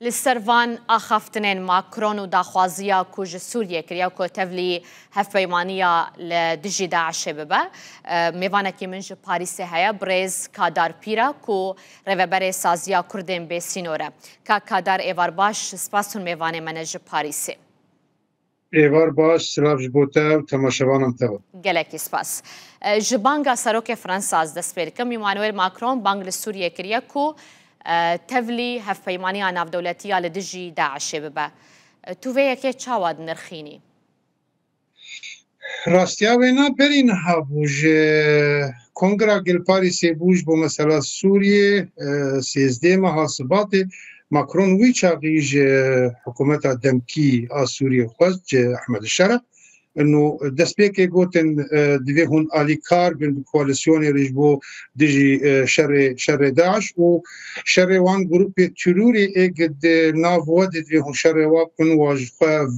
لسروان آخافتنین ماکرون و داخوازیا کوج سوریه کریا کو تفلی هفپیمانیا لدجی داعش ببه میوانه کی منج پاریس هيا برز کادار پیرا کو رهبر سازیا کردن به سینوره کا کادار ایوار باش سپاسون میوانه منج پاریس ایوار باش سلاف جبوته و تماشاوانم تو گلکی سپاس جبانگا سروک فرانسا از دست پیرکم ایمانوئل ماکرون بانگ لسوریه کریا کو تفلی هفپیمانی ناودولتی لدجی داعش ببه تو ویکه چاواد نرخینی راستیا وینا برین ها بوج کنگرا گل پاریسی بوج بو مثلا سوریه 13 محاسبات ماکرون وی چاقیج حکومت دمکی آ سوریه خواست احمد الشرع انه دسبيك قوتن دوی هون آلیکار بین کواليسيون رجبو دجي شر داعش و شر وان جروب تروري اجد ناف ود دوی هون شر واقن واج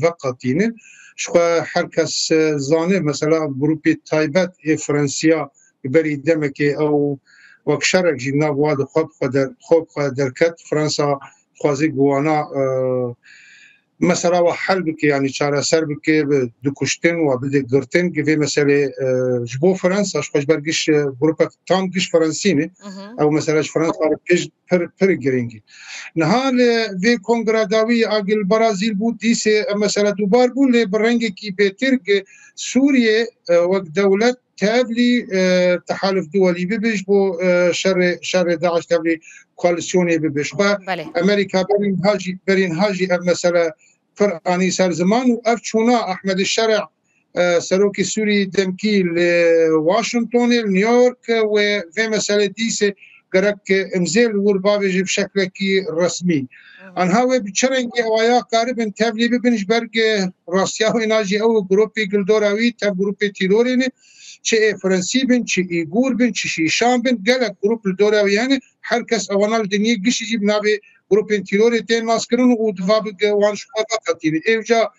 وقتين شخ حركس زانه مثلا جروب تايبت فرنسيا بري دمك او وكشرك جي ناف ود خوب دركت فرنسا خوازي جوانا مثلا وحل بك يعني شارع سر بك دكشتن وبدك قرتن كيف مثلا جبو فرنسا شخص برجش بروبا تام جش فرنسيني او مثلا فرنسا برجش پر جرينجي نهال في كونغرا داوي اجل البرازيل بود ديسه مثلا دوبار بول برنجي كي بترك سوريا وقت دولة تابلي تحالف دولي ببش بو شر داعش تابلي كواليسيوني ببش امريكا برين هاجي مثلا فرقاني سر زمان وأفشونا أحمد الشرع سروك سوري دمكي لواشنطن نيويورك وفي مسألة ديسة قرك امزيل وربابج بشكل كي رسمي عن هاوي بتشرنجي ويا قارب تابلي ببنش برق راسياوي ناجي او جروبي قلدوراوي تاب جروبي تيروريني چه فرنسي بن چه ايغور بن چه شيشان بن قالك جروب الدوراوي يعني حركس اوانا الدنيا قش يجيب نابي جروب تيروري تين ماسكرون ودفابق وانش قاتلين ايجا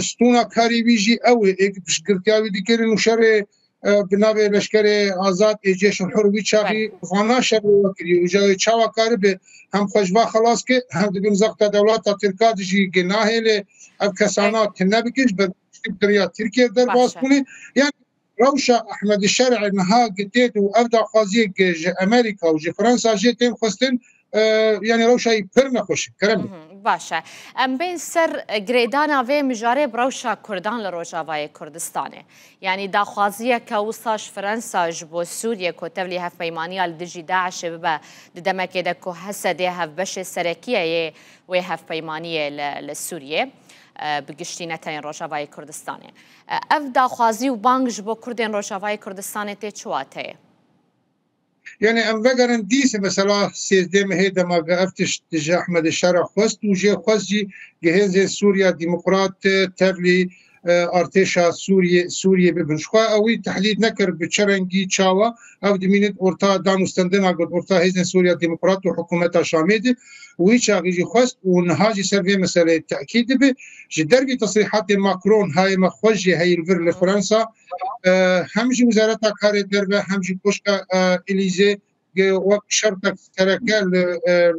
ستونا كاري بيجي او بش قرتياوي ديكرين وشر بنابي لشكري آزاد جيش الحر ويتشاغي فانا شر وكري وجا تشاوا كارب هم خجوا خلاص كي هم دبن زقتا دولات تركا دجي جناهله اب كسانات تنبكش بدريا تركيا در باسكوني يعني روشا احمد الشرع انها قديت وابدا قاضي امريكا وجي فرنسا جيتين خستن يعني روشا يبرنا خوش كرم باشا ام بين سر جريدانا في مجاري بروشا كردان لروجاواي كردستاني يعني داخوازيه كوصاش فرنسا جبو سوريا كوتبلي هف بيمانيا لدجي داعش ببا دمك دكو هسدي هف بش سركيه وي هف بيمانيه لسوريا بگشتینەتەین ڕۆژاوای کوردستانê ev daxwazî û bang ji bo Kurdên Rojavayê Kurdistanê tê çiwat heye يعني ام وگرن ديس مثلا 13 مه دما افتش تجاه احمد الشرع خست وجي خزي جهاز سوريا ديمقراط تبلي ارتشا سوريا ببنشخوا اوي تحديد نكر بتشرنجي تشاوا او دمينت اورتا دانوستندنا قد اورتا هيزن سوريا ديمقراط وحكومتها شاميدي ويشا غيجي خست ونهاجي سرفي مسألة تأكيد به جدر بتصريحات ماكرون هاي مخوجي هاي الفر لفرنسا همجي وزارتها كاري دربه همجي كوشكا إليزي وقت شرطك تركال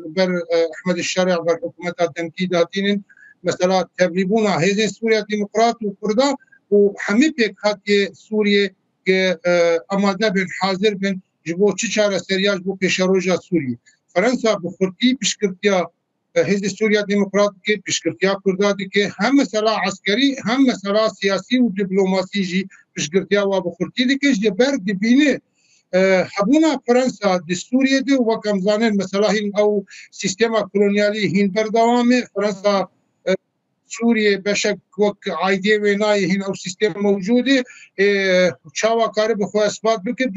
بر أحمد الشرع بر حكومتها التنكيد هاتين مثلا تبليبونا هيزن سوريا ديمقراط وكردا وحمي بيك هاتي سوريا أماده بن حاضر بن جبو تشارة سرياج بو بيشاروجا سوريا فرنسا بخورتي بشكرتيا حزب سوريا ديمقراطية بشكرتيا كرداتي هم مسألة عسكري هم مسألة سياسي ودبلوماسي جي بشكرتيا وبخورتي ديكش جبر دبينه حبونا فرنسا دستورية دي وكم زانن مثلا هين او سيستما كولونيالي هين بردوامه فرنسا سوريا بشك وك عايدي ويناي هنا او سيستم موجوده تشاوا قارب خو اثبات بك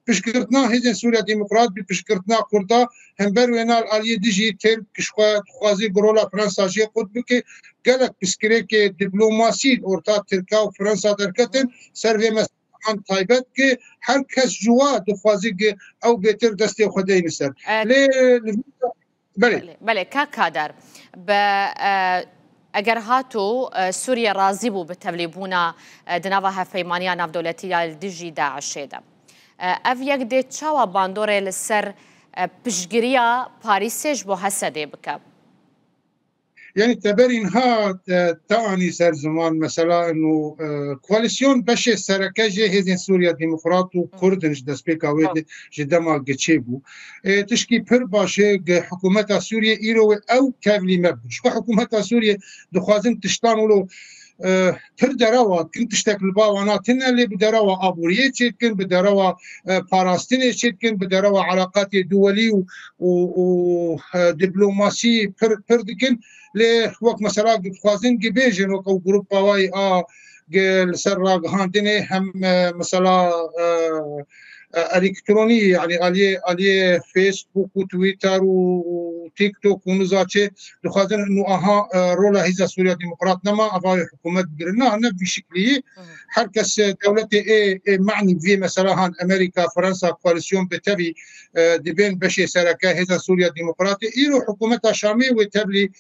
بشكرتنا هزن سوريا ديمقراط بشكرتنا كردا هم بر وينال علي ديجي تل كشخوا خوازي جرولا فرنسا جي قد بك قالك بسكريك دبلوماسي اورتا تركا وفرنسا دركتن سيرفي عن طيبت كي هر كس جوا دخوازي او بيتر دستي خدين سر بله كاكادر اگر هاتو سوريا راضي بو بتبليبونا دناوا هفيمانيا نافدولتيا لدجي داعش ده اف يك دي تشاوا باندوري لسر بشگريا باريسيج بو هسده بك يعني تبرين ها تعني سر زمان مثلا انه كواليسيون باش سركاجي هزين سوريا ديمقراط وكردنج دسبيكا ويد جدما جتشيبو تشكي بر باشه حكومه سوريا ايرو او كافلي مبش وحكومه سوريا دخوازن تشتانولو تر دروا كنت تشتكل باوانا تنا اللي بدروا ابوريه تشكن بدروا باراستين تشكن بدروا علاقات دولي ودبلوماسي بر دكن لوقت مثلا خوازن جبيجن وكو جروب باواي قال سراغ هاندني هم مثلا الكتروني يعني عليه فيسبوك وتويتر وتيك توك ونزاتشي دخازن انه رولا هيزا سوريا ديمقراط نما افاي حكومه قرنا انا بشكليه حركس دولتي معني في مثلا هان امريكا فرنسا كواليسيون بتبي دبين بشي سركا هيزا سوريا ديمقراطي ايرو حكومه شامي وتبلي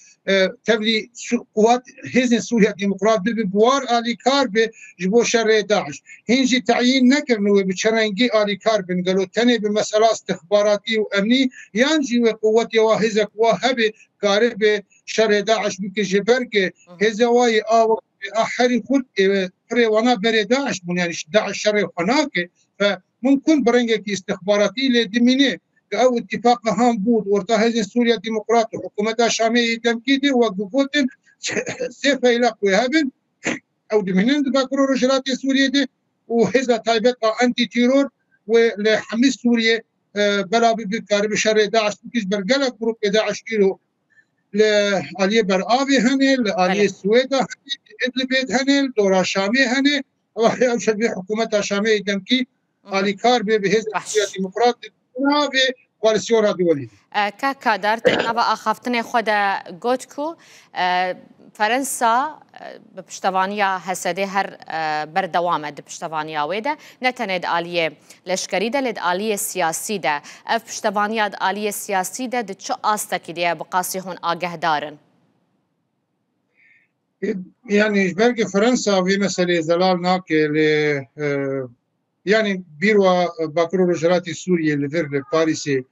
تبلي قوات هيزا سوريا ديمقراط ببوار الي كارب جبو شر داعش هنجي تعيين نكرنو بشرنجي الي كاربن قالوا تاني بمسألة استخباراتي وأمني ينجي وقوتي وهزك وهبي كارب شر داعش بك جبرك هزواي أحري خود وانا بري داعش من يعني داعش شر هناك فممكن برنجك استخباراتي لدميني أو اتفاق هام بود ورتا هزن سوريا ديمقراط وحكومتها شامية تمكيدي وقفوتن سيفا إلى وهبن أو دمينين دباكرو رجلات سوريا دي وهزا تايبتا أنتي تيرور ولحميس سوريا بلا بكاري بشر داعش بكيش برقلق جروب داعش كيلو لآلية برآبي هني لآلية السويدة هني إدلبيد هني دورا شامي هني وحيا شبه حكومة شامي دمكي آلي كاربي بهز سوريا ديمقراطي في كواليسيون دولي كاكا دارت نبا أخافتني خدا قوتكو فرنسا بپشتوانیا هسده هر بردوامه ده پشتوانیا ویده نتند آلیه لشکری ده لد آلیه سیاسی ده اف پشتوانیا ده آلیه سیاسی ده ده چو آستکی ده بقاسی هون آگه دارن يعني جبرك فرنسا في مسألة زلال ناكي يعني بيروا باكرو رجلاتي سوريا لفر لباريسي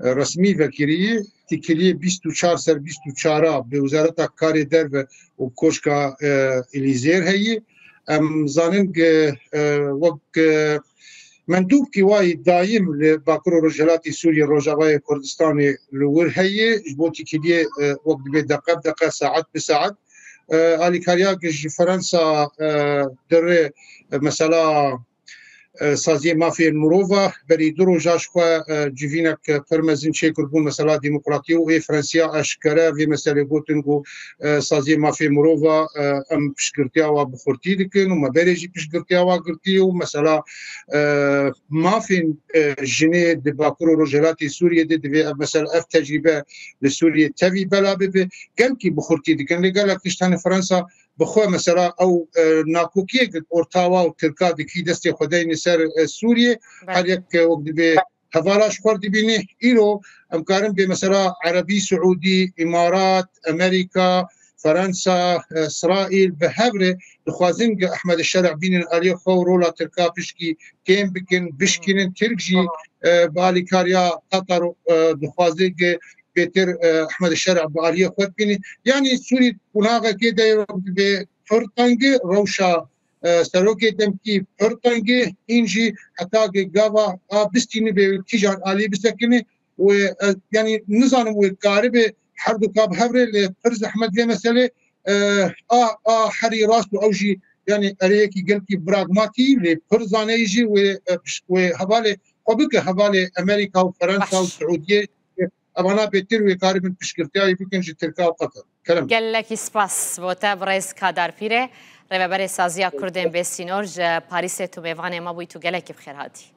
رسمي وكيري تكليه 24 سر 24 بوزارة كاري در و كوشكا إليزير هي ام زانن وقت مندوب كواي دايم لباكرو رجالاتي سوريا روجاواي كردستاني لور هي جبو تكليه وقت بدقة ساعات بساعات آلي كارياك فرنسا در مثلا سازی مافی مروفا بری درو جاش خو جوینک پرمزین چه کربون مثلا دموکراتی و فرانسیا اشکره و مثلا گوتنگو سازی مافی مروفا ام پشکرتیا و بخورتی دکن و مبرجی پشکرتیا و گرتی و مثلا مافی جنه دباکرو رجلاتی سوریه ده مثلا اف تجربه لسوریه تبی بلا به گلکی بخورتی دکن لگلا کشتن فرانسا بخواه مثلا او ناکوکیه اورتاوا و ترکا دکی دستی خدای نسر سوریه هر یک وقت به هوالاش خوردی بینه ایرو امکارم به مثلا عربی سعودی امارات امریکا فرنسا اسرائیل به هبره دخوازن احمد الشرع بین علی خو رولا ترکا پشکی کیم بکن بشکینن ترکجی بالی کاریا قطر دخوازن بيتر احمد الشرع بعاليه خود بيني يعني سوري قناغه كده بفرطنجي روشا سروكي دمكي فرطنجي انجي حتى غاوا بستيني بتيجان علي بسكني ويعني نظام وقارب حرب كاب هبره لفرز احمد لي مساله حري راس اوجي يعني اريكي قلكي براغماتي لفرزانه يجي وحواله قبك حواله امريكا وفرنسا والسعوديه أبانا بيتر ويقارب من بشكرتيا يمكن تركيا وقطر كلام قال لك سباس بوتا برئيس كادار فيره ربا بري سازيا كردن بسينورج باريس تو ميفاني ما بويتو قال لك بخير هادي